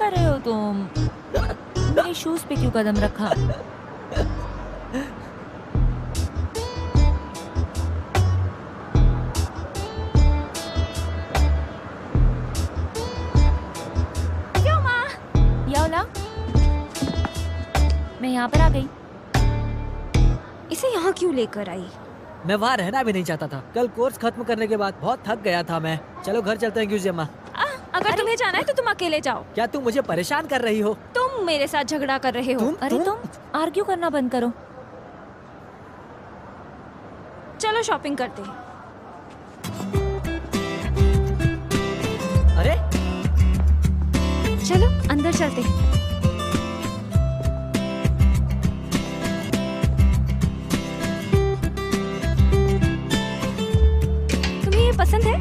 कर रहे हो तुम? मेरे शूज पे क्यों कदम रखा? याओला, मैं यहाँ पर आ गई। इसे यहाँ क्यों लेकर आई? मैं वहाँ रहना भी नहीं चाहता था। कल कोर्स खत्म करने के बाद बहुत थक गया था मैं। चलो घर चलते हैं ग्यूजियम्मा। अगर तुम्हें जाना है तो तुम अकेले जाओ। क्या तुम मुझे परेशान कर रही हो? तुम मेरे साथ झगड़ा कर रहे हो। अरे तुम आर्ग्यू करना बंद करो। चलो शॉपिंग करते हैं। अरे चलो अंदर चलते हैं। तुम्हें ये पसंद है?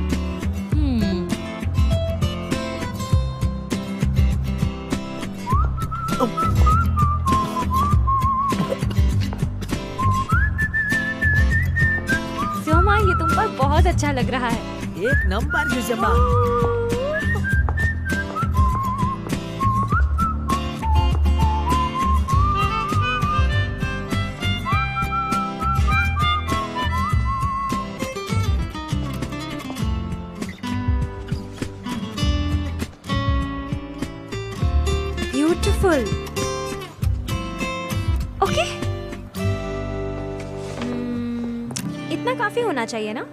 सोमा, ये तुम पर बहुत अच्छा लग रहा है। एक नंबर ग्यूजियम्मा। ब्यूटीफुल। ओके, इतना काफी होना चाहिए ना?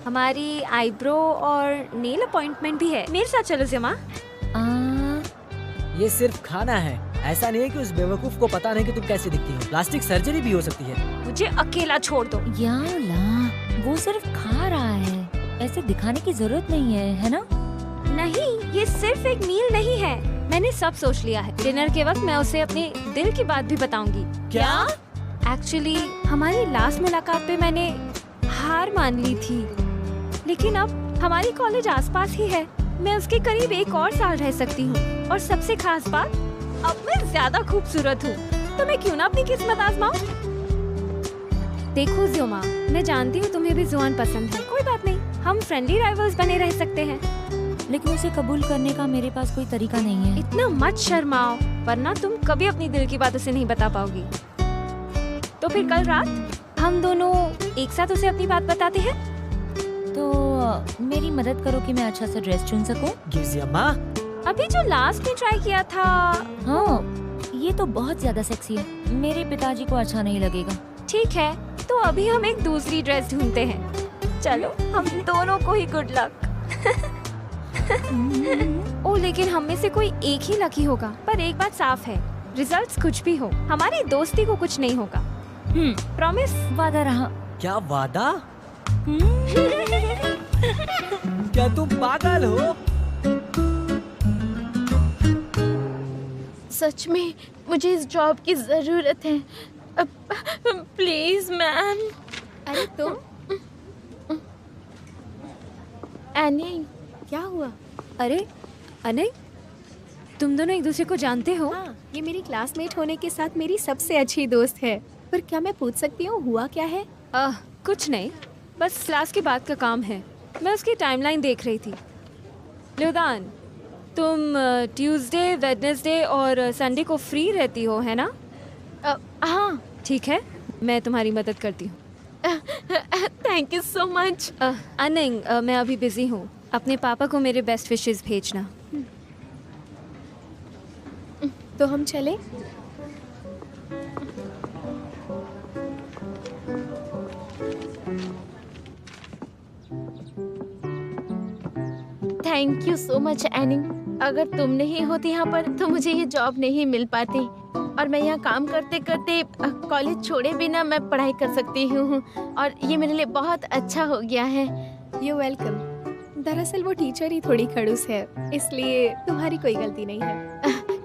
हमारी आईब्रो और नेल अपॉइंटमेंट भी है। मेरे साथ चलो ज़िमा। ये सिर्फ खाना है। ऐसा नहीं है कि उस बेवकूफ को पता नहीं कि तुम कैसे दिखती हो। प्लास्टिक सर्जरी भी हो सकती है। मुझे अकेला छोड़ दो। याओला, वो सिर्फ खा रहा है, ऐसे दिखाने की जरूरत नहीं है ना? नहीं, ये सिर्फ एक मील नहीं है। मैंने सब सोच लिया है। डिनर के वक्त मैं उसे अपने दिल की बात भी बताऊंगी। क्या? एक्चुअली हमारी लास्ट मुलाकात पे मैंने हार मान ली थी, लेकिन अब हमारी कॉलेज आसपास ही है। मैं उसके करीब एक और साल रह सकती हूँ। और सबसे खास बात, अब मैं ज्यादा खूबसूरत हूँ, तो मैं क्यों ना अपनी किस्मत आजमाऊं? देखो ज़िमा, मैं जानती हूँ तुम्हें भी जुआन पसंद है। कोई बात नहीं, हम फ्रेंडली राइवल्स बने रह सकते हैं। लेकिन उसे कबूल करने का मेरे पास कोई तरीका नहीं है। इतना मत शर्माओ, वरना तुम कभी अपनी दिल की बात उसे नहीं बता पाओगी। तो फिर कल रात हम दोनों एक साथ उसे अपनी बात बताते हैं। तो मेरी मदद करो कि मैं अच्छा सा ड्रेस चुन सकूं। ग्यूजियम्मा, अभी जो लास्ट में ट्राई किया था। हाँ, ये तो बहुत ज्यादा सेक्सी है। मेरे पिताजी को अच्छा नहीं लगेगा। ठीक है, तो अभी हम एक दूसरी ड्रेस ढूंढते हैं। चलो, हम दोनों को ही गुड लक। ओ, लेकिन हम में से कोई एक ही लकी होगा। पर एक बात साफ है, रिजल्ट्स कुछ भी हो, हमारी दोस्ती को कुछ नहीं होगा। प्रॉमिस? वादा रहा। क्या वादा? क्या तुम पागल हो? सच में मुझे इस जॉब की जरूरत है। Please ma'am. अरे तुम? एनी, क्या हुआ? अरे अनय, तुम दोनों एक दूसरे को जानते हो? हाँ, ये मेरी क्लासमेट होने के साथ मेरी सबसे अच्छी दोस्त है। पर क्या मैं पूछ सकती हूँ हुआ क्या है? कुछ नहीं, बस क्लास की बात का काम है। मैं उसकी टाइमलाइन देख रही थी। ल्योदान, तुम ट्यूसडे, वेडनेसडे और संडे को फ्री रहती हो, है ना? हाँ। ठीक है, मैं तुम्हारी मदद करती हूँ। Thank you so much. नहीं, मैं अभी बिजी हूँ। अपने पापा को मेरे बेस्ट विशेस भेजना। तो हम चले? थैंक यू सो मच एनिंग। अगर तुम नहीं होती यहाँ पर तो मुझे ये जॉब नहीं मिल पाती और मैं यहाँ काम करते करते कॉलेज छोड़े बिना मैं पढ़ाई कर सकती हूँ और ये मेरे लिए बहुत अच्छा हो गया है। You welcome. दरअसल वो टीचर ही थोड़ी खड़ूस है, इसलिए तुम्हारी कोई गलती नहीं है।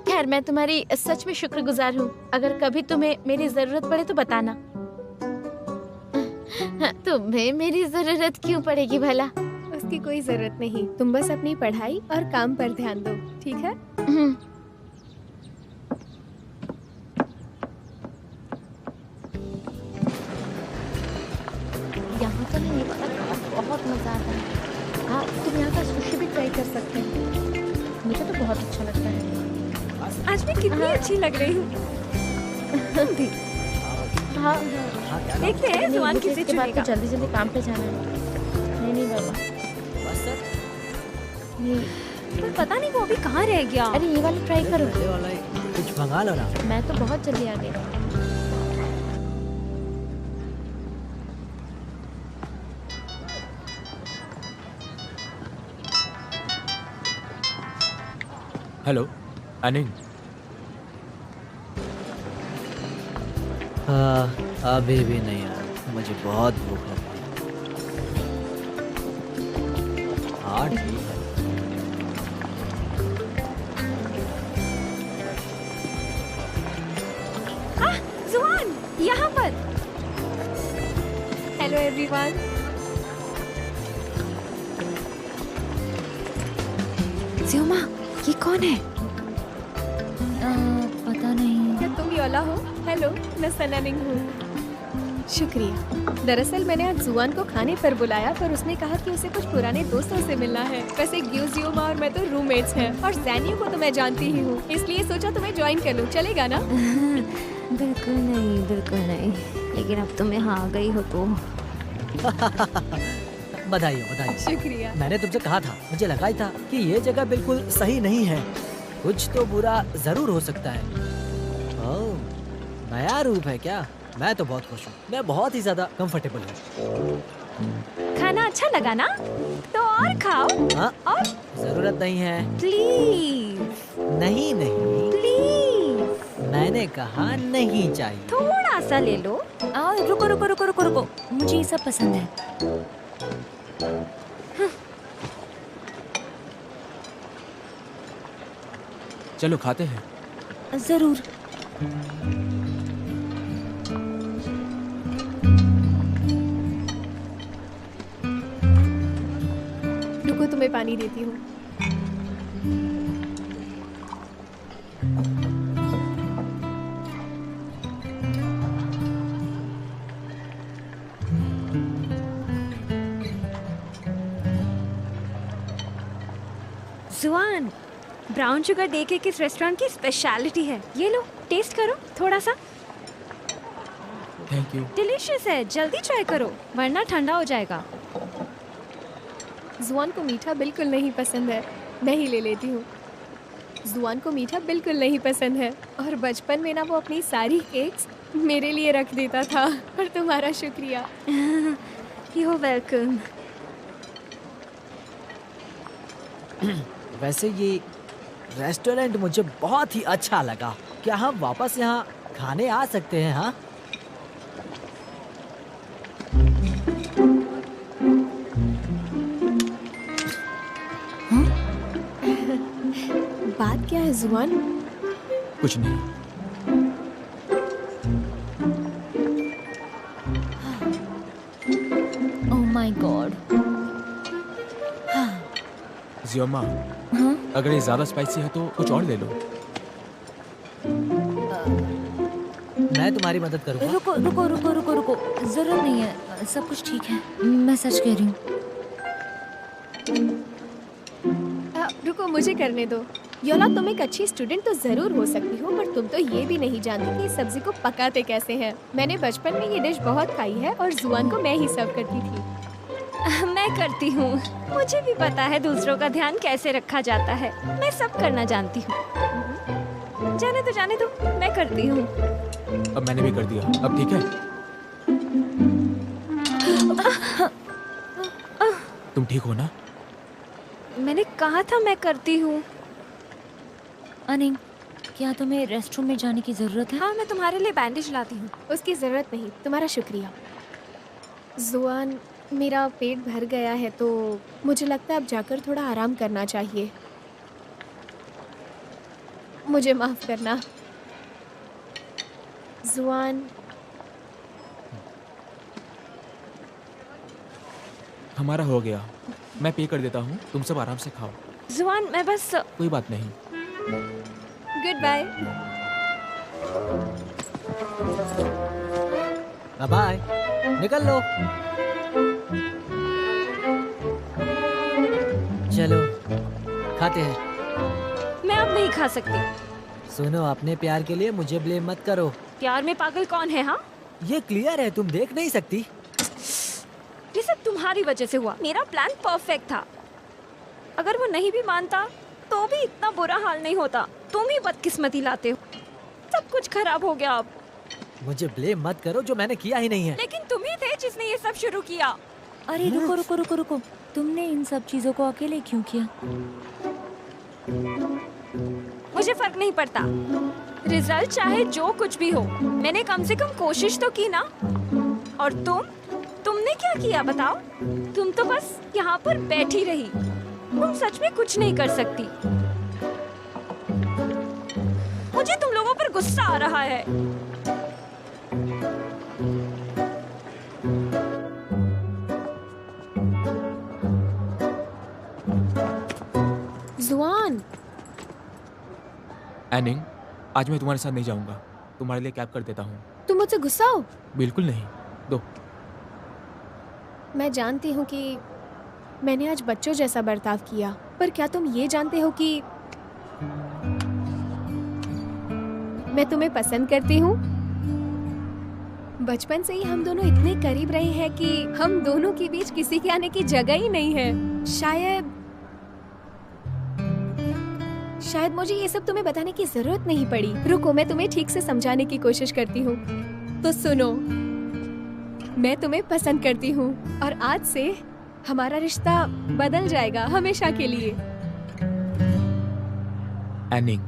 खैर, मैं तुम्हारी सच में शुक्रगुजार हूँ। अगर कभी तुम्हें मेरी जरूरत पड़े तो बताना। तुम्हें मेरी जरूरत क्यों पड़ेगी भला? उसकी कोई जरूरत नहीं, तुम बस अपनी पढ़ाई और काम पर ध्यान दो, ठीक है? यहाँ का नहीं पता, बहुत मजा आता है। हाँ, तुम यहाँ का सुशी भी ट्राई कर सकते हैं। मुझे तो बहुत अच्छा लगता है। आज मैं कितनी अच्छी लग रही हूँ। तुम भी हाँ हाँ क्या नाम? देखते हैं जुआन मुझे किसे इसके बाद तो चुनेगा। जल्दी जल्दी काम पे जाना है। नहीं बाबा, बस सर। नहीं। पर पता नहीं वो अभी कहाँ रह गया। अरे ये वाली ट्राई करो। ये वाला ही कुछ मंगा लो ना। मैं तो बहुत जल्दी आ गई। हेलो अनिल। अभी भी नहीं यार, मुझे बहुत भूख लगी है। हाँ ठीक है। जुआन यहाँ पर। Hello everyone. जियोमा, ये कौन है? पता नहीं। क्या तुम योला हो? हेलो, मैं सनानिंग हूँ। शुक्रिया। दरअसल मैंने आज जुआन को खाने पर बुलाया, पर उसने कहा कि उसे कुछ पुराने दोस्तों से मिलना है। वैसे ग्यूजियोमा और मैं तो रूममेट्स हैं, और जैनियो को तो मैं जानती ही हूँ, इसलिए सोचा तुम्हें ज्वाइन कर लूँ। चलेगा ना? बिल्कुल नहीं, बिल्कुल नहीं। लेकिन अब तुम यहाँ आ गई हो तो बधाई हो, बधाई। शुक्रिया। मैंने तुमसे कहा था, मुझे लगा ही था कि ये जगह बिल्कुल सही नहीं है। कुछ तो बुरा जरूर हो सकता है। ओह, नया रूप है क्या? मैं तो बहुत खुश हूँ। मैं बहुत ही ज्यादा कंफर्टेबल हूँ। खाना अच्छा लगा ना? तो और खाओ। हाँ, और जरूरत नहीं है। प्लीज नहीं नहीं, प्लीज मैंने कहा नहीं चाहिए। थोड़ा सा ले लो। रुको रुको रुको रुको रुको, मुझे ये सब पसंद है। चलो खाते हैं। जरूर। रुको, तुम्हें पानी देती हूँ। जुआन, ब्राउन शुगर डे केक इस रेस्टोरेंट की स्पेशलिटी है। ये लो, टेस्ट करो थोड़ा सा। Thank you. डिलीशियस है, जल्दी ट्राई करो वरना ठंडा हो जाएगा। जुआन को मीठा बिल्कुल नहीं पसंद है, मैं ही ले लेती हूँ। जुआन को मीठा बिल्कुल नहीं पसंद है, और बचपन में ना वो अपनी सारी केक्स मेरे लिए रख देता था। और तुम्हारा शुक्रिया। You are welcome. वैसे ये रेस्टोरेंट मुझे बहुत ही अच्छा लगा। क्या हम वापस यहाँ खाने आ सकते हैं? हाँ, बात क्या है जुआन? कुछ नहीं। Oh my God. जियोमा, हाँ? अगर ये ज्यादा स्पाइसी है तो कुछ और ले लो। मैं तुम्हारी मदद करूँगा। रुको रुको रुको रुको रुको, जरूरत नहीं है, सब कुछ ठीक है। मैं सच कह रही हूँ। रुको, मुझे करने दो। योला, तुम एक अच्छी स्टूडेंट तो जरूर हो सकती हो, पर तुम तो ये भी नहीं जानती कि इस सब्जी को पकाते कैसे हैं। मैंने बचपन में ये डिश बहुत खाई है, और जुआन को मैं ही सर्व करती थी। मैं करती हूँ। मुझे भी पता है दूसरों का ध्यान कैसे रखा जाता है। मैं सब करना जानती हूँ। जाने दो, मैं करती हूँ। अब मैंने भी कर दिया, अब ठीक है? तुम ठीक हो ना? मैंने कहा था मैं करती हूँ। अनिंग, क्या तुम्हें रेस्टरूम में जाने की जरूरत है? हाँ, मैं तुम्हारे लिए बैंडेज लाती हूँ। उसकी जरूरत नहीं, तुम्हारा शुक्रिया। जुआन, मेरा पेट भर गया है, तो मुझे लगता है अब जाकर थोड़ा आराम करना चाहिए। मुझे माफ करना। जुआन, हमारा हो गया, मैं पे कर देता हूँ, तुम सब आराम से खाओ। जुआन, मैं बस कोई बात नहीं। Good bye. बाय, निकल लो। चलो खाते हैं। मैं अब नहीं खा सकती। सुनो, अपने प्यार के लिए मुझे ब्लेम मत करो। प्यार में पागल कौन है? हाँ, ये क्लियर है, तुम देख नहीं सकती। ये सब तुम्हारी वजह से हुआ। मेरा प्लान परफेक्ट था। अगर वो नहीं भी मानता तो भी इतना बुरा हाल नहीं होता। तुम ही बदकिस्मती लाते हो, सब कुछ खराब हो गया अब। मुझे ब्लेम मत करो, जो मैंने किया ही नहीं है। लेकिन तुम ही थे जिसने ये सब शुरू किया। अरे रुको रुको रुको रुको, तुमने इन सब चीजों को अकेले क्यों किया? मुझे फर्क नहीं पड़ता, रिजल्ट चाहे जो कुछ भी हो, मैंने कम से कम कोशिश तो की ना। और तुमने क्या किया बताओ? तुम तो बस यहाँ पर बैठी रही। तुम सच में कुछ नहीं कर सकती। मुझे तुम लोगों पर गुस्सा आ रहा है। जुआन, एनिंग, आज मैं तुम्हारे साथ नहीं जाऊंगा। तुम्हारे लिए कैब कर देता हूँ। तुम मुझसे गुस्सा हो? बिल्कुल नहीं, दो। मैं जानती हूँ कि मैंने आज बच्चों जैसा बर्ताव किया, पर क्या तुम ये जानते हो कि मैं तुम्हें पसंद करती हूँ? बचपन से ही हम दोनों इतने करीब रहे हैं कि हम दोनों के बीच किसी के आने की जगह ही नहीं है। शायद मुझे ये सब तुम्हें बताने की जरूरत नहीं पड़ी। रुको, मैं तुम्हें ठीक से समझाने की कोशिश करती हूँ। तो सुनो, मैं तुम्हें पसंद करती हूँ और आज से हमारा रिश्ता बदल जाएगा हमेशा के लिए। एनिंग,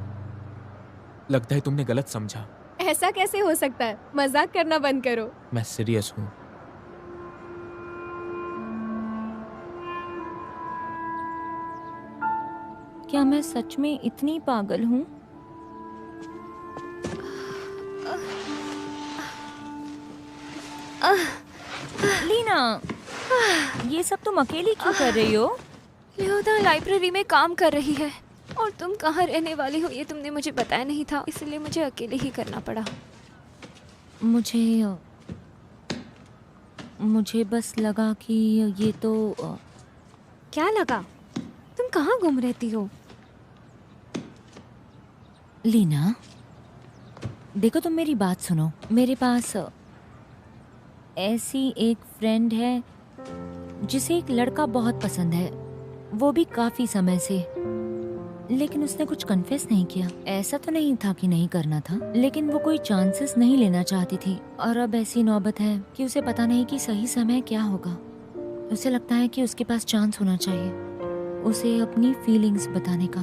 लगता है तुमने गलत समझा। ऐसा कैसे हो सकता है? मजाक करना बंद करो। मैं सीरियस हूँ। क्या मैं सच में इतनी पागल हूँ? लीना, ये सब तुम अकेली क्यों कर रही हो? लियोदा लाइब्रेरी में काम कर रही है और तुम कहाँ रहने वाली हो ये तुमने मुझे बताया नहीं था, इसलिए मुझे अकेले ही करना पड़ा। मुझे बस लगा कि ये तो क्या लगा? तुम कहाँ गुम रहती हो? लीना, देखो तुम मेरी बात सुनो। मेरे पास ऐसी एक फ्रेंड है जिसे एक लड़का बहुत पसंद है, वो भी काफी समय से। लेकिन उसने कुछ कन्फेस नहीं किया। ऐसा तो नहीं था कि नहीं करना था, लेकिन वो कोई चांसेस नहीं लेना चाहती थी। और अब ऐसी नौबत है कि उसे पता नहीं कि सही समय क्या होगा। उसे लगता है कि उसके पास चांस होना चाहिए उसे अपनी फीलिंग्स बताने का।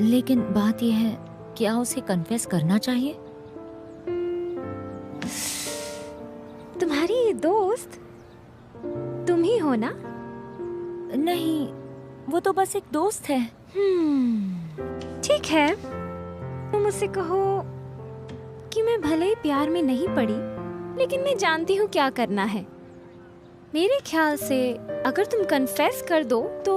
लेकिन बात यह है, क्या उसे कन्फेस करना चाहिए? तुम्हारी ये दोस्त तुम ही हो ना? नहीं, वो तो बस एक दोस्त है। ठीक है, तुम मुझसे कहो कि मैं भले ही प्यार में नहीं पड़ी, लेकिन मैं जानती हूँ क्या करना है। मेरे ख्याल से अगर तुम कन्फेस कर दो तो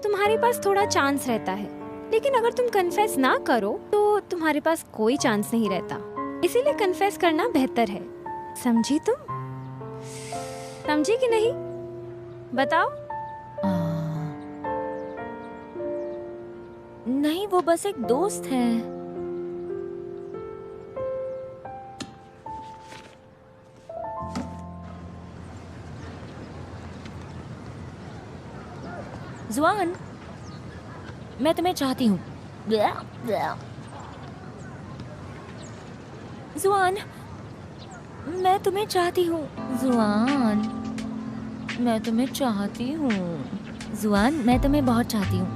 तुम्हारे पास थोड़ा चांस रहता है, लेकिन अगर तुम कन्फेस ना करो तो तुम्हारे पास कोई चांस नहीं रहता। इसीलिए कन्फेस करना बेहतर है। समझी तुम? समझी कि नहीं? बताओ। नहीं, वो बस एक दोस्त है। जुआन, मैं तुम्हें चाहती हूँ। जुआन, मैं तुम्हें चाहती हूँ। जुआन, मैं तुम्हें चाहती हूँ। जुआन, मैं तुम्हें बहुत चाहती हूँ।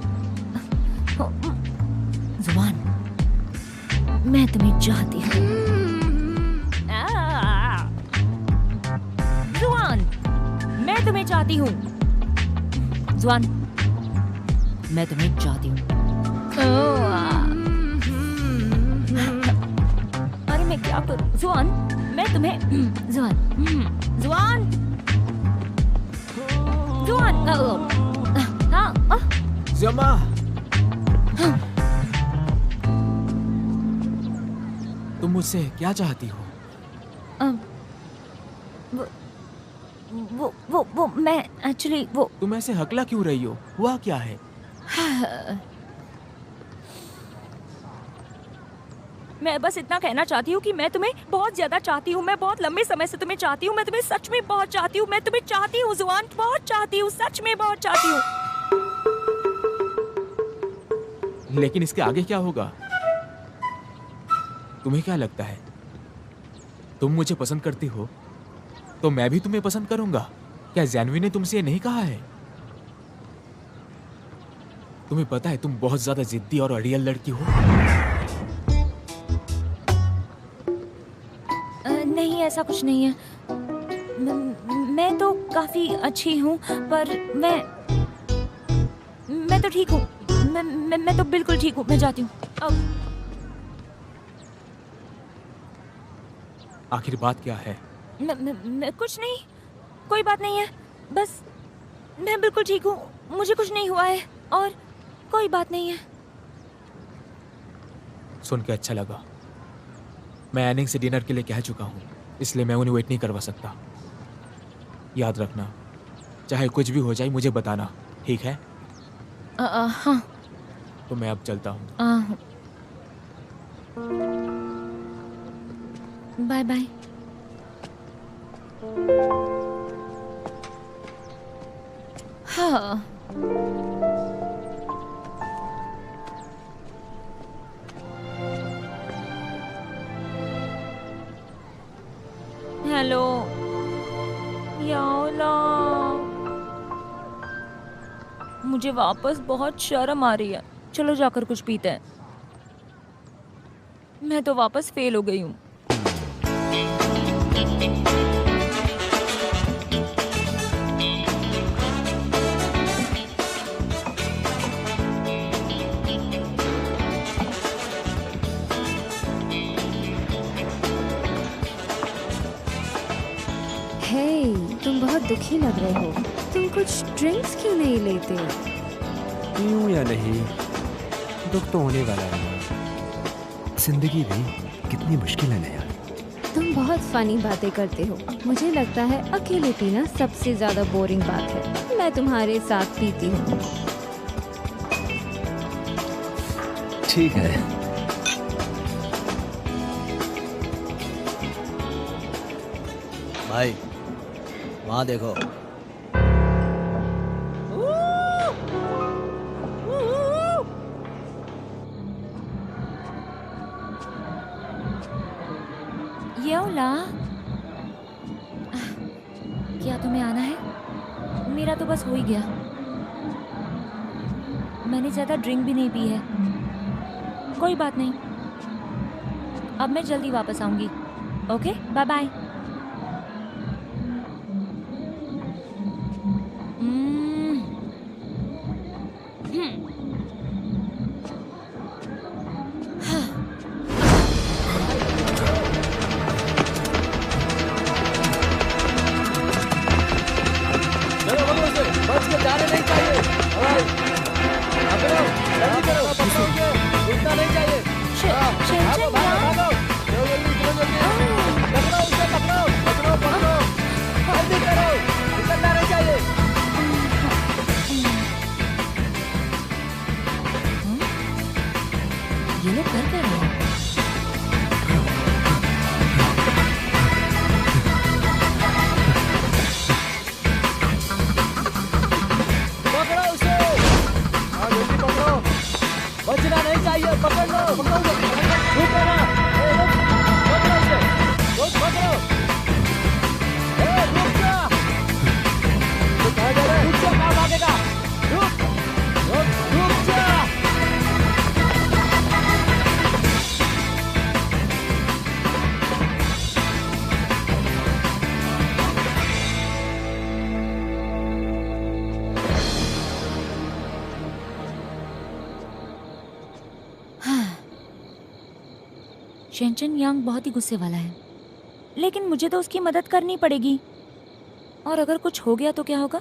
जुआन, मैं तुम्हें चाहती हूँ। जुआन, मैं तुम्हें चाहती हूँ। जुआन, मैं तुम्हें चाहती हूँ। अरे मैं क्या करूँ? जुआन, मैं तुम्हें जुआन जुआन जुआन हाँ जमा, तुम मुझसे क्या चाहती हो? वो मैं एक्चुअली वो तुम ऐसे हकला क्यों रही हो? हुआ क्या है? मैं बस इतना कहना चाहती हूँ कि मैं तुम्हें बहुत ज्यादा चाहती हूँ। मैं बहुत लंबे समय से तुम्हें चाहती हूँ। मैं तुम्हें सच में बहुत चाहती हूँ। मैं तुम्हें चाहती हूँ जुआन, बहुत चाहती हूँ, सच में बहुत चाहती हूँ। लेकिन इसके आगे क्या होगा? तुम्हें क्या लगता है, तुम मुझे पसंद करती हो तो मैं भी तुम्हें पसंद करूंगा? क्या जानवी ने तुमसे ये नहीं कहा है? तुम्हें पता है तुम बहुत ज्यादा जिद्दी और अड़ियल लड़की हो। नहीं, ऐसा कुछ नहीं है। मैं तो काफी अच्छी हूँ, पर मैं तो ठीक हूँ। मैं तो बिल्कुल ठीक हूँ। मैं जाती हूँ अब। आखिर बात क्या है? कुछ नहीं, कोई बात नहीं है। बस मैं बिल्कुल ठीक हूँ, मुझे कुछ नहीं हुआ है और कोई बात नहीं है। सुन के अच्छा लगा। मैं एनिंग से डिनर के लिए कह चुका हूँ, इसलिए मैं उन्हें वेट नहीं करवा सकता। याद रखना, चाहे कुछ भी हो जाए मुझे बताना, ठीक है? हाँ। तो मैं अब चलता हूँ। Bye bye. हाँ। हेलो याओला, मुझे वापस बहुत शर्म आ रही है। चलो जाकर कुछ पीते हैं। मैं तो वापस फेल हो गई हूँ। हे, तुम बहुत दुखी लग रहे हो। तुम कुछ ड्रिंक्स क्यों नहीं लेते? यूं या नहीं, दुख तो होने वाला है। जिंदगी भी कितनी मुश्किल है ना यार। तुम बहुत फनी बातें करते हो। मुझे लगता है अकेले पीना सबसे ज्यादा बोरिंग बात है। मैं तुम्हारे साथ पीती हूँ। ठीक है। भाई वहाँ देखो। याओला, क्या तुम्हें आना है? मेरा तो बस हो ही गया। मैंने ज्यादा ड्रिंक भी नहीं पी है। कोई बात नहीं, अब मैं जल्दी वापस आऊंगी। Okay, bye bye. बच के जाने नहीं चाहिए। पकड़ो, जल्दी करो, पकड़ोगे, रुकना नहीं चाहिए। भागो, भागो, भागो। चलो जल्दी, चलो जल्दी। पकड़ो उसे, पकड़ो, पकड़ो, पकड़ो। जल्दी करो, निकलना नहीं चाहिए। ये लोग कर क्या रहे हैं? पकड़ो उसे। हाँ, जल्दी पकड़ो। बचना नहीं चाहिए। पकड़ लो, पकड़ो उसे। रुको ना। रुक, पकड़ो उसे। रुक, पकड़ो। रुक जा। तो कहाँ जा रहा है? रुक जा, कहाँ भागेगा? रुक, रुक, रुक जा। शेंचन यांग बहुत ही गुस्से वाला है, लेकिन मुझे तो उसकी मदद करनी पड़ेगी। और अगर कुछ हो गया तो क्या होगा?